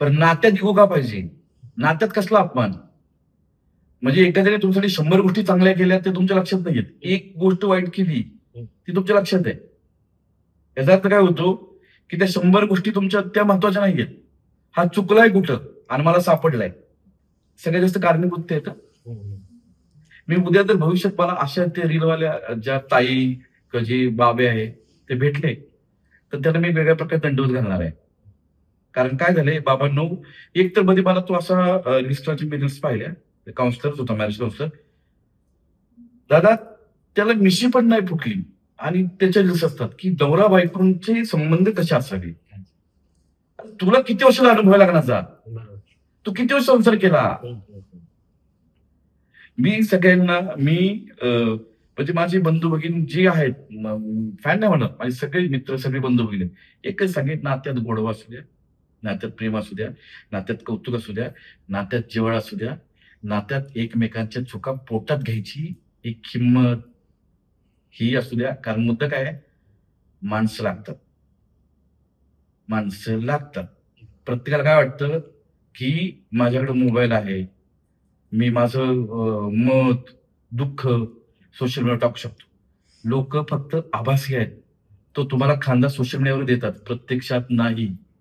पण नात्यात इगो का पाहिजे? नात्यात कसला अपमान? म्हणजे एखाद्याने तुमच्यासाठी 100 गोष्टी चांगल्या केल्या ते तुमच्या लक्षात नाहीयेत. एक गोष्ट वाईट केली, ती तुमच्या लक्षात आहे. याचा अर्थ काय होतो, की त्या 100 गोष्टी तुमच्या त्या महत्वाच्या नाहीयेत. हा चुकलाय कुठं आणि मला सापडलाय. सगळ्यात जास्त कारणीभूत ते आहेत. मी उद्या जर भविष्यात मला अशा त्या रीलवाल्या ज्या ताई किंवा जे बाबे आहे ते भेटले, तर त्यांना मी वेगळ्या प्रकारे दंडवत घालणार आहे. कारण काय झालंय बाबांनो, एक तर मध्ये मला तो असा इन्स्टाचे मी रील्स पाहिल्या. काउन्सिलरच होता, मॅरेज काउन्सिलर. दादा, त्याला मिशी पण नाही फुटली आणि त्याच्या रील्स असतात, की नवरा बायकोंचे संबंध कसे असावे. तुला किती वर्षाला अनुभव लागणार जा? तू किती वर्ष संसार केला? मी सगळ्यांना म्हणजे माझे बंधू भगिनी जे आहेत, फॅन नाही म्हणत, माझे सगळे मित्र, सगळे बंधू भगिनी एकच सांगेन, नात्यात गोडवा असू द्या, नात्यात प्रेम असू द्या, नात्यात कौतुक असू द्या, नात्यात जिव्हाळा असू द्या, नात्यात एकमेकांच्या चुका पोटात घ्यायची एक हिंमत ही असू द्या. कारण मुद्दा काय आहे, माणसं लागतात. माणसं लागतात. प्रत्येकाला काय वाटतं, की माझ्याकडे मोबाईल आहे. मी माझं मत, दुःख सोशल मीडियावर टाकू शकतो. लोकं फक्त आभासी आहेत. तो तुम्हाला खांदा सोशल मीडियावर देतात. प्रत्यक्षात नाही.